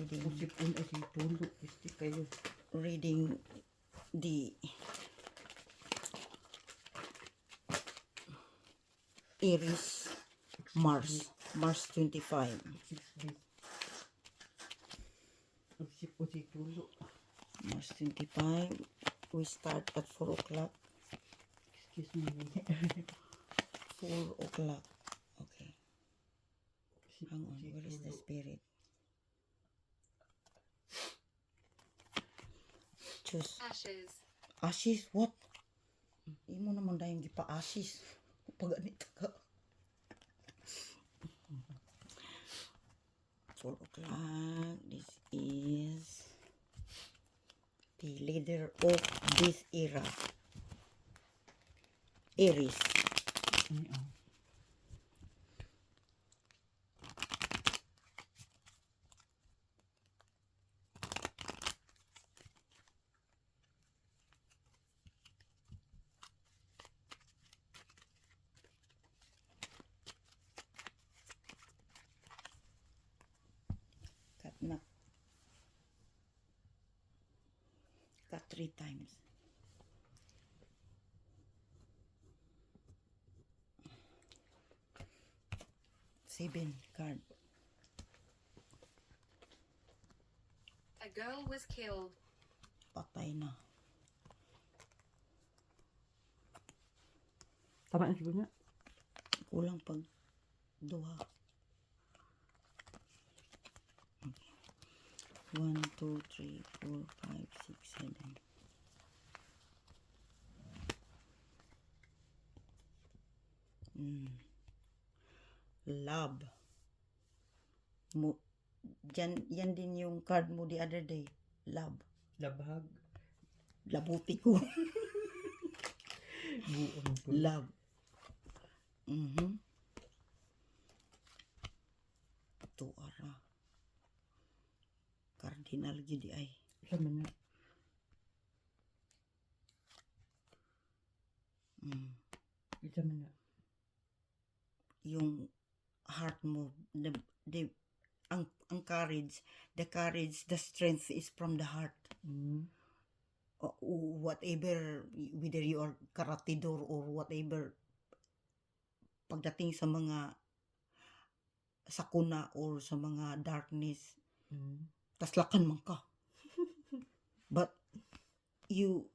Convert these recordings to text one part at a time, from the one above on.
reading Pusipon ay si Tulo. Pisti kayo. reading the Aries Mars 25. 6 days. Pusipon si Tulo. Mars 25. We start at 4 o'clock. Excuse me. 4 o'clock. Okay. Hang Pusipon on. si Where is the Tulo. spirit? Choose. Ashes. Ashes? What? Imo naman dahil gipa-ashes. Paganit ka. 4 o'clock. This is the leader of this era. Aries. Ay, oh. Cut na. Cut 3 times. Seven card. A girl was killed. Patay na. Tama na siguro niya. Kulang pag duha. 1, 2, 3, 4, 5, 6, 7. Love. Mo, yan din yung card mo the other day. Love. Labhag. Labuti ko. Buon ko. Love. Tuara. Cardinal gidi ay. Sama niya. Sama niya. Yung heart mo, ang courage, the strength is from the heart. Whatever, whether you are karatidor or whatever, pagdating sa mga sakuna or sa mga darkness, taslakan man ka. But you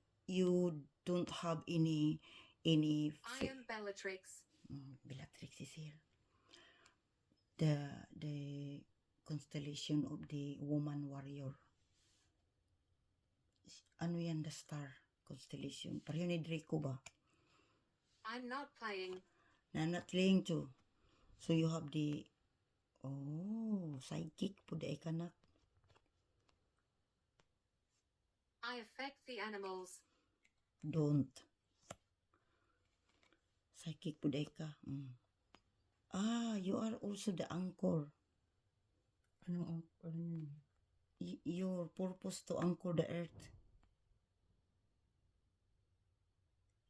don't have any I am Bellatrix. Bellatrix is here. The constellation of the woman warrior. Ano yan, the star constellation? Pareho ni Draco ba? I'm not playing. Na not playing too. So you have the psychic po di ay kanak. I affect the animals. Don't. Psychic po di ay ka. You are also the anchor. Ano yun? Your purpose to anchor the earth.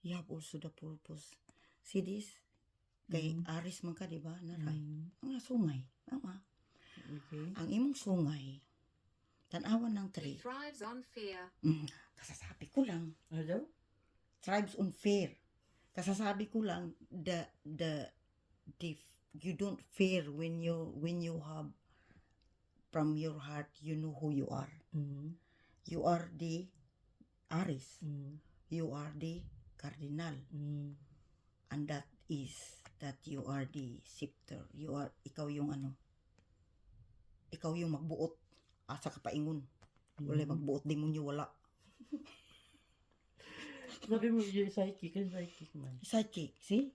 You have also the purpose. See this? Kay Aris man ka, di ba? Naray. Mga sungay. Tama. Okay. Ang imong sungay, tanawan ng He tree. thrives on fear. Kasasabi ko lang. Ano daw? Tribes on fear. Kasasabi ko lang, you don't fear when you have from your heart, you know who you are. You are the Aries. You are the Cardinal. And that is that you are the scepter. Ikaw yung ikaw yung magbuot asa ka paingon. Wala magbuot demonyo wala. Sabi mo yung psychic man. Psychic, see?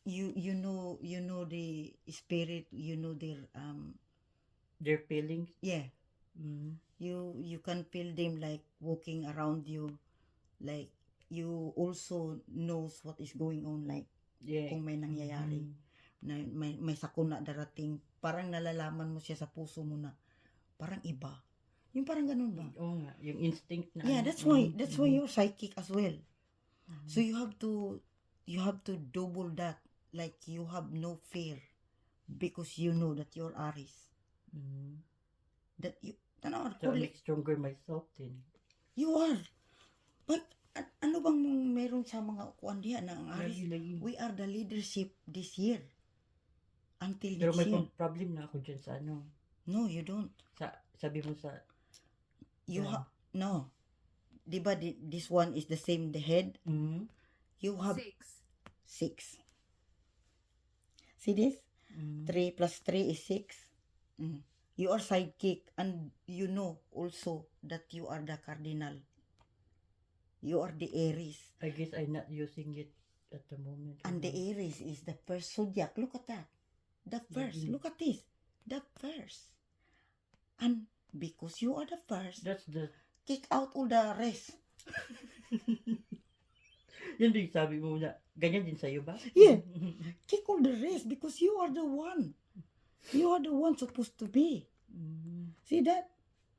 You know the spirit, you know Their feelings. yeah. You can feel them like walking around you, like you also knows what is going on, like Yeah. kung may nangyayari, na may sakuna darating, parang nalalaman mo siya sa puso mo na parang iba. Yung parang ganun ba? Oo nga, yung instinct na. Yeah, that's why you're psychic as well. So you have to double that, like you have no fear because you know that you're Aries. That you, ano, So, I make stronger myself then. you are. But, ano bang meron sa mga kuan diha na ang Aris? Lagi. We are the leadership this year. Until Pero next may year. problem na ako dyan sa ano. No, you don't. Sabi mo sa... You Yeah. no. Diba this one is the same, the head? Mm-hmm. You have 6. 6. See this? Mm-hmm. 3 plus 3 is 6. Mm. You are sidekick, and you know also that you are the cardinal. You are the Aries. I guess I'm not using it at the moment. And the Aries is the first zodiac. Look at that. The first. Mhm. Look at this. The first. And because you are the first, That's the... kick out all the rest. Yan din sabi mo na, ganyan din sa'yo ba? Yeah. Kick all the rest because you are the one. You are the one supposed to be. Mm-hmm. See that?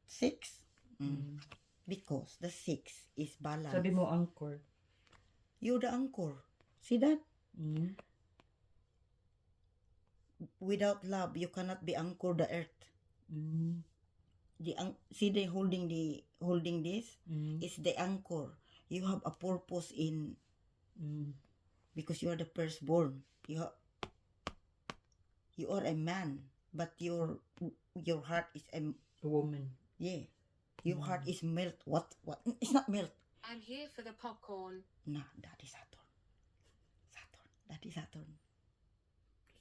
6. Mm-hmm. Because the 6 is balance. Sabi mo anchor. You're the anchor. See that? Mm-hmm. Without love, you cannot be anchor the earth. Mm-hmm. See the holding this Mm-hmm. is the anchor. You have a purpose in Mm-hmm. because you are the firstborn. You are a man, but your heart is a A woman. yeah. Your heart is melt. What? It's not melt. I'm here for the popcorn. Nah, that is Saturn. That is Saturn.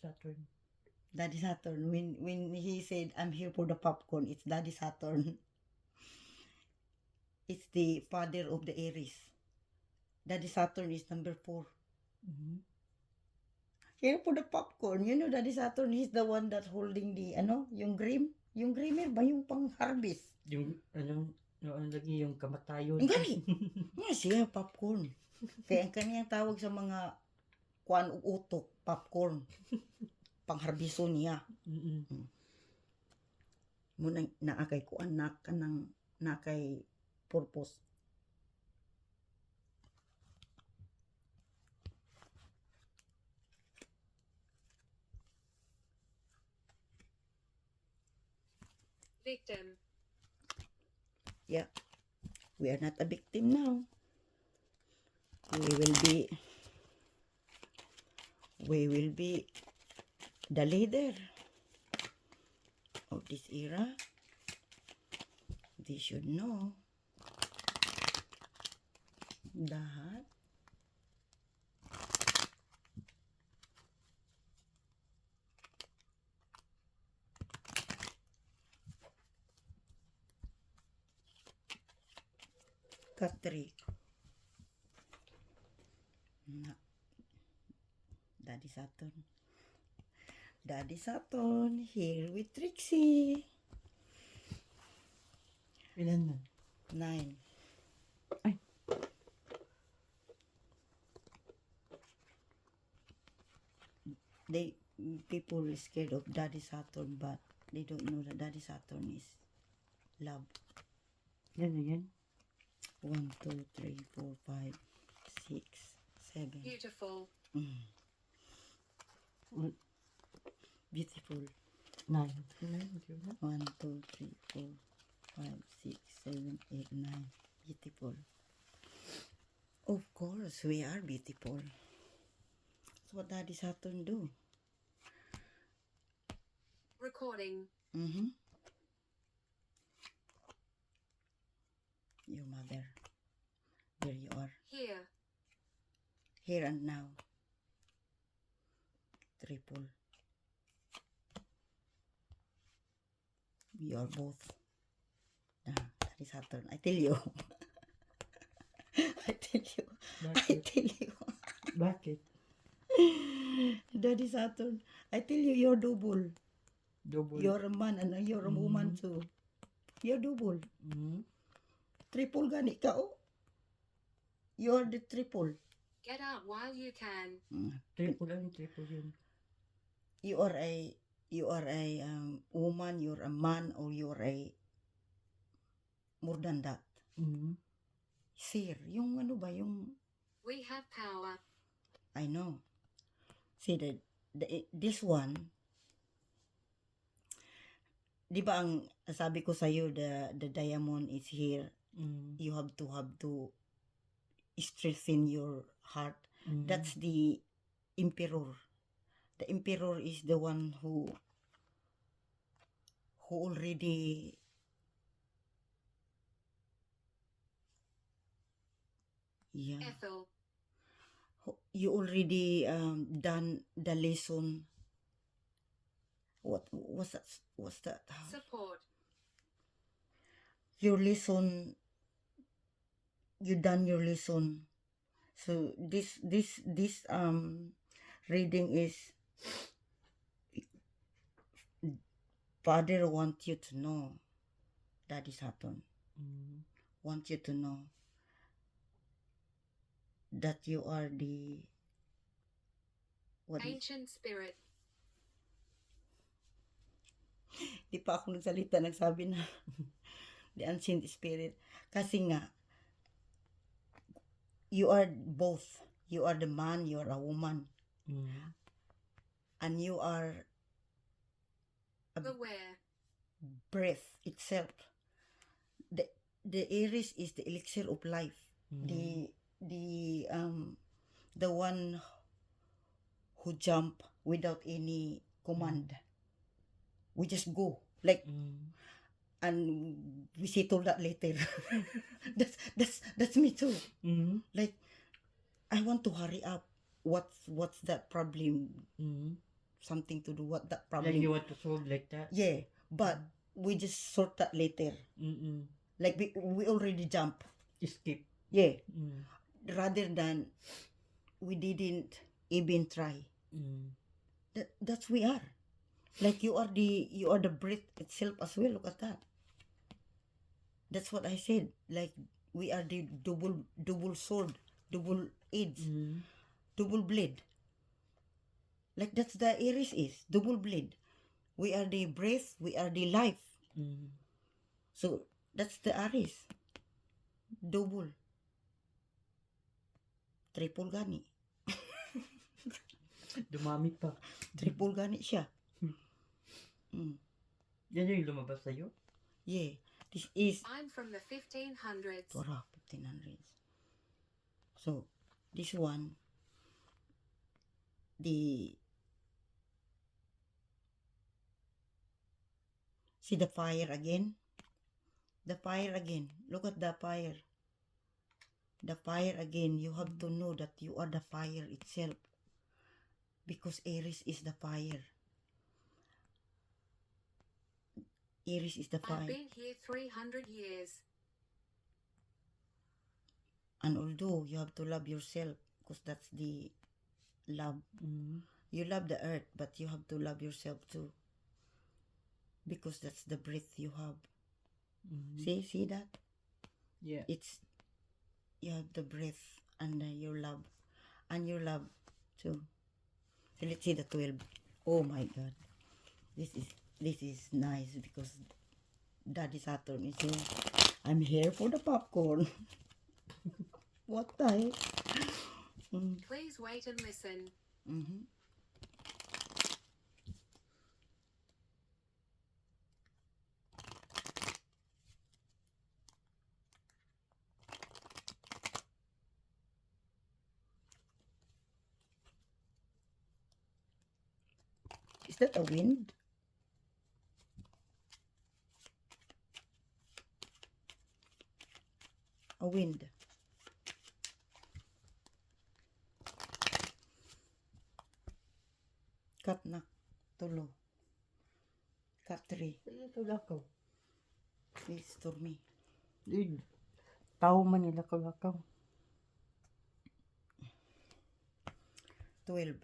Saturn. Daddy Saturn. When he said, I'm here for the popcorn, it's Daddy Saturn. It's the father of the Aries. Daddy Saturn is number 4. Mm-hmm. Here for the popcorn. You know, Daddy Saturn, he's the one that holding the, yung grim. Yung grimmer ba? Yung pang-harvest. Yung, lagi yung kamatayon. Ang gali. Nga siya, popcorn. Kaya ang kaniyang tawag sa mga kuan o utok, popcorn. Pangharbiso niya. Mm-hmm. Muna naakay kuan nakay purpose. Victim. Yeah. We are not a victim now. We will be the leader of this era. They should know that Katri. Daddy Saturn here with Trixie. Ilan na? 9. Ay. People are scared of Daddy Saturn, but they don't know that Daddy Saturn is love. Yan na yan. 1, 2, 3, 4, 5, 6, 7. Beautiful. Beautiful. 9. 1, 2, 3, 4, 5, 6, 7, 8, 9. Beautiful. Of course, we are beautiful. That's what Daddy Saturn do. Recording. Your mother. There you are. Here. Here and now. Triple. We are both. Daddy Saturn. I tell you. I tell you. I tell you. Bakit? Daddy Saturn. I tell you, you're double. Double. You're a man and you're a woman too. You're double. Mm-hmm. Triple gani ka, oh. You're the triple. Get out while you can. Triple ano? Triple yun. You are a woman, you're a man, or you're a more than that. Mm-hmm. Sir, yung ano ba, yung We have power. I know. See this one. di ba ang sabi ko sa'yo, the diamond is here. You have to strengthen your heart. That's the emperor. The emperor is the one who already Ethel. you already done the lesson. What's that? Support. Your lesson, you done your lesson. So this reading is Father wants you to know, Daddy Saturn wants you to know that you are the Ancient spirit. Di pa ako nagsalita, nagsabi na the ancient spirit. Kasi nga, you are both. You are the man, you are a woman. And you are Aware. breath itself. The Aries is the elixir of life. The one who jump without any command. We just go. Like, and we settle that later. that's me too. Like, I want to hurry up. What's that problem? Something to do what that problem. Like you want to solve like that? Yeah, but we just sort that later. Like we already jump. Skip. Yeah. Rather than we didn't even try. That's we are. Like you are the breath itself as well. Look at that. That's what I said. Like we are the double sword, double edge, double blade. Like that's the Aries is double blade. We are the breath. We are the life. So that's the Aries. Double. Triple gani. Dumami pa. Triple gani siya. Yan yung lumabas sa'yo? Yeah. This is I'm from the 1500s. Torah 1500s. So this one, see the fire again. The fire again. Look at the fire. The fire again. You have to know that you are the fire itself. Because Aries is the fire. Aries is the I've fire. been here 300 years. And although you have to love yourself, because that's the love. You love the earth, but you have to love yourself too. Because that's the breath you have. See that? Yeah. It's, you have the breath and your love. And your love too. So let's see the 12. Oh my God. This is nice because Daddy Saturn is here. I'm here for the popcorn. What the heck? Please wait and listen. Is that a wind? A wind. Katnak. Tulo. Katri. Ito lakaw. Is stormy. Tao man nila kalakaw. 12.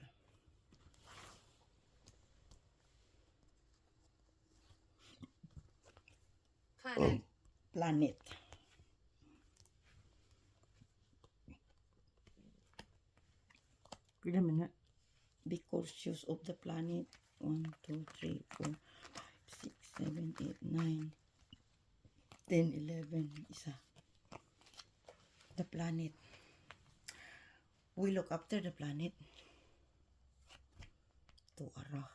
Planet. Planet. Pila man na. Be cautious of the planet. 1, 2, 3, 4, 5, 6, 7, 8, 9, 10, 11. Isa. The planet. We look after the planet. To arah.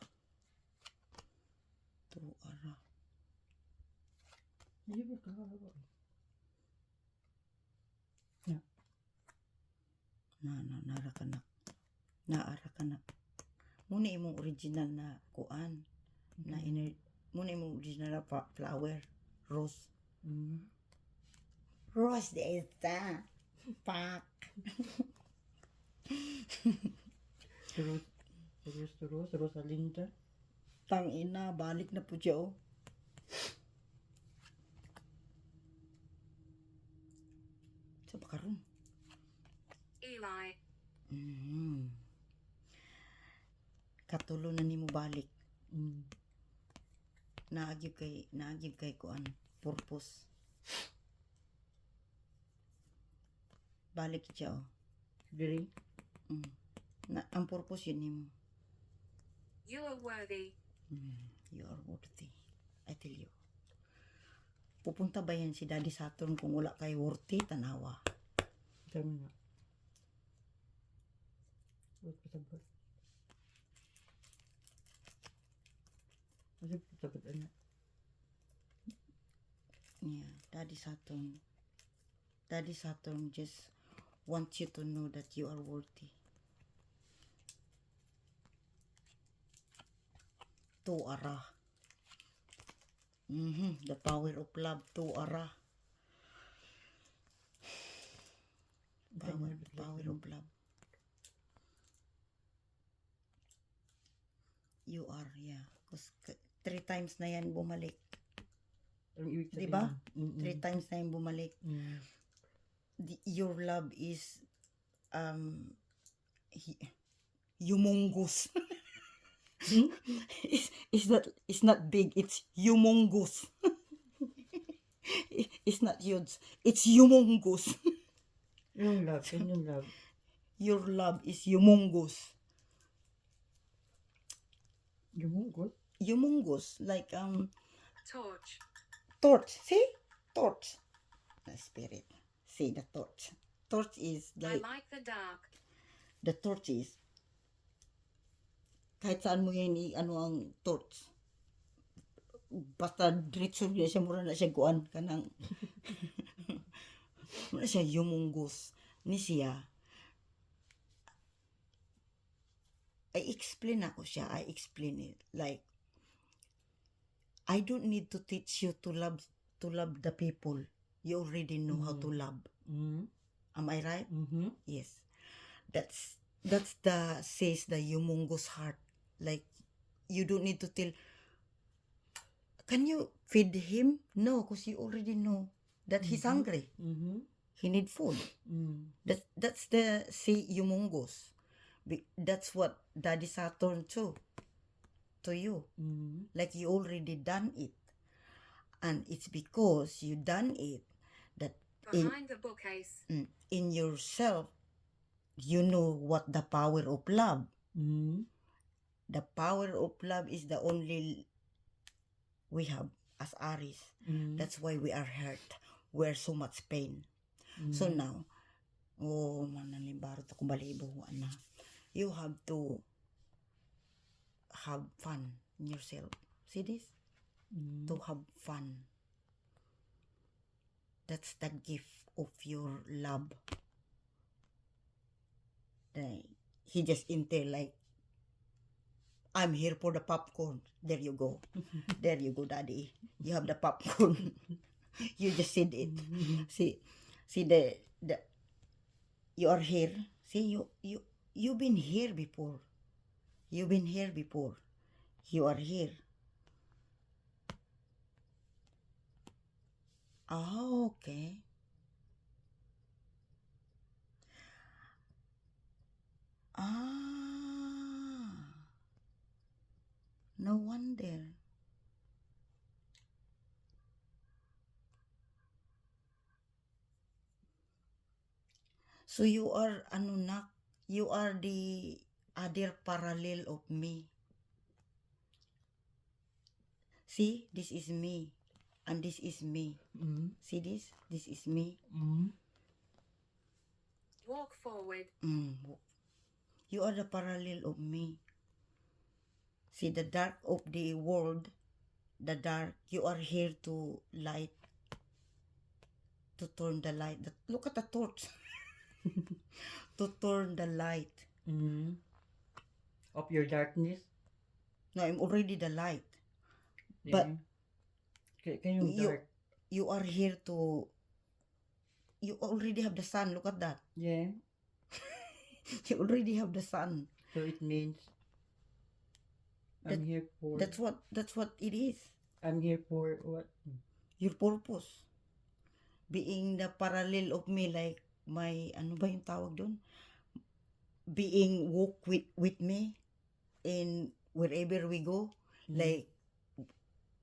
Hindi ba kakagawa? Naara ka na. Naara ka na. Muna imong original na kuan. Muna imong original na flower. Rose. Mm. Rose de esta. Pak. Rosalinda. Tangina, balik na po siya oh. Sa bakaroon. Eli. Katulo na nimo balik. Mm. Naagib kay kuan purpose. Balik siya oh. Diri. Ang purpose yun nimo. You are worthy. You are worthy. I tell you. Pupunta ba yan si Daddy Saturn kung wala kay worthy, tanawa? Tama nga. Wait, pasabat. Kasi pasabat ano? Yeah, Daddy Saturn just wants you to know that you are worthy. Tuara. The power of love, tuara. Power of love. You are, yeah. 3 times na yan bumalik. Ang ibig sabihin. Diba? Mm-mm. 3 times na yan bumalik. Mm. Your love is humongous. It's not big, it's humongous. It's not huge, it's humongous. Yung love, yung love. Your love is humongous. Humongous? Humongous, like Torch. torch. See? Torch. The spirit. See the torch. Torch is I like, like the dark. the torch is, kahit saan mo yan ano ang torch. Basta diretso niya siya, mura na siya kuan kanang mura siya humongous ni siya. I explain it like I don't need to teach you to love the people. You already know how to love. Mm. Am I right? Mm-hmm. Yes. That's says the humongous heart. Like, you don't need to tell, can you feed him? No, because you already know that he's hungry. Mm-hmm. He need food. Mm. That's the say humongous. That's what Daddy Saturn too to you. Mm. Like, you already done it. And it's because you done it that Behind the bookcase. in yourself, you know what the power of love. Mm. The power of love is the only we have as Aries. Mm. That's why we are hurt. We're so much pain. Mm. So now, mananlimbaro to kumbalibo na. You have to have fun in yourself. See this? Mm. To have fun. That's the gift of your love. He just entail like, I'm here for the popcorn. There you go. There you go, Daddy. You have the popcorn. You just said it. See the you are here. See you've been here before. You've been here before. You are here. Oh, okay. No wonder. So you are Anunnaki. You are the other parallel of me. See, this is me. And this is me. Mm. See this? This is me. Mm. Walk forward. You are the parallel of me. See the dark of the world, the dark, you are here to light to turn the light. Look at the torch. To turn the light. Mm-hmm. Of your darkness. No, I'm already the light. Yeah. Kayong You- dark. You are here to... You already have the sun. Look at that. Yeah. You already have the sun. So it means I'm here for. That's what it is. I'm here for what? Your purpose. Being the parallel of me, like my, ano ba yung tawag doon? Being walk with me in wherever we go. Like,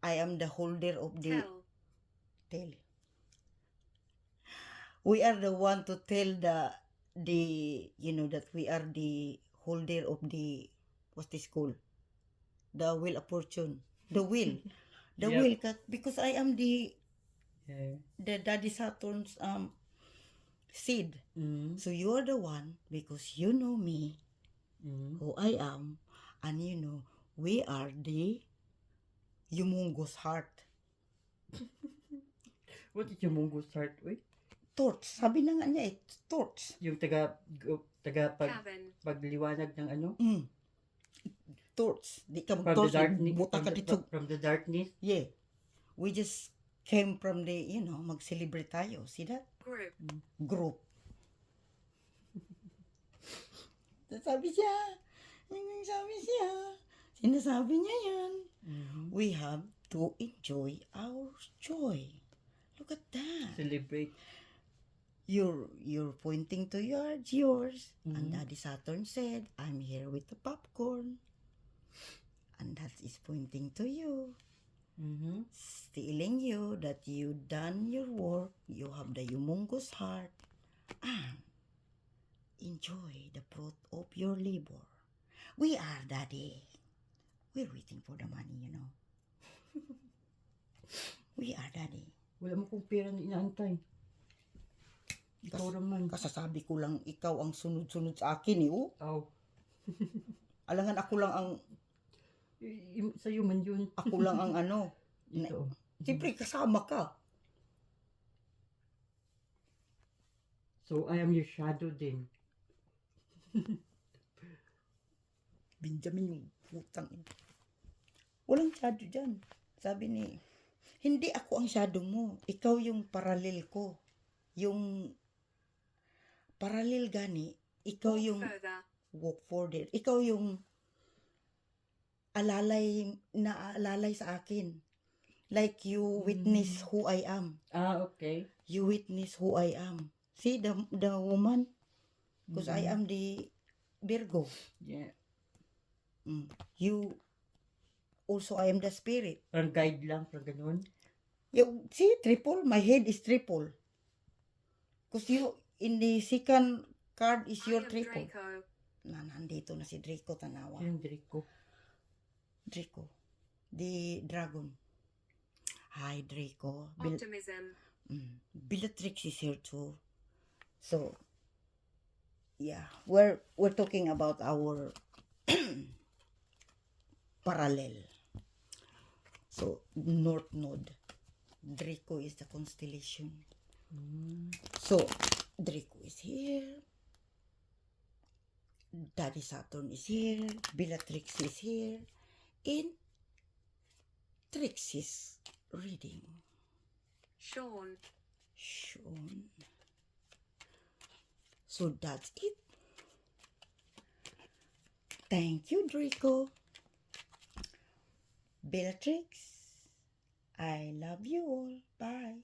I am the holder of the Tell. We are the one to tell the you know that we are the holder of the, what's this called? The wheel of fortune. The wheel. The Yep. wheel, because I am the Daddy Saturn's seed. Mm-hmm. So you are the one because you know me, Mm-hmm. who I am, and you know we are the humongous heart. What is yung Mungo start with? Torch. Sabi na nga niya torch. Yung taga Cabin. pagliwanag ng ano? Torch. Di ka From the mag-torch. darkness. Buta ka dito. From the darkness. Yeah. We just came from the, mag-celebrate tayo. See that? Group. Group. Sabi siya. Sinasabi niya yan. Mm-hmm. We have to enjoy our joy. Look at that. Celebrate. You're pointing to yours. And Mhm. Daddy Saturn said, I'm here with the popcorn. And that is pointing to you. Mm-hmm. Telling you that you done your work, you have the humongous heart, and enjoy the fruit of your labor. We are Daddy. We're waiting for the money, We are Daddy. Wala mo kong pera na inaantay. Ikaw naman. Kasasabi ko lang, ikaw ang sunod-sunod sa akin, oh. Aw. Alangan ako lang ang, Sa'yo man yun. ako lang ang ano. Ito. Siyempre, kasama ka. So, I am your shadow din. Benjamin, yung putang ina. Walang shadow dyan. Sabi ni, hindi ako ang shadow mo. Ikaw yung parallel ko. Yung parallel gani, ikaw yung Further. walk further. Ikaw yung alalay sa akin. Like you witness who I am. Ah, okay. You witness who I am. See the woman? Because I am the Virgo. Yeah. You also, I am the spirit. Parang guide lang, parang ganun. See, triple. My head is triple. Because you, in the second card is I your am triple. Draco. Nandito na si Draco, tanawa. Yung Draco. Draco. The dragon. Hi, Draco. Optimism. Bellatrix is here too. So, yeah. We're talking about our parallel. So, North Node. Draco is the constellation. So, Draco is here. Daddy Saturn is here. Bellatrix is here. In Trixie's reading. Sean. So, that's it. Thank you, Draco. Bellatrix, I love you all. Bye.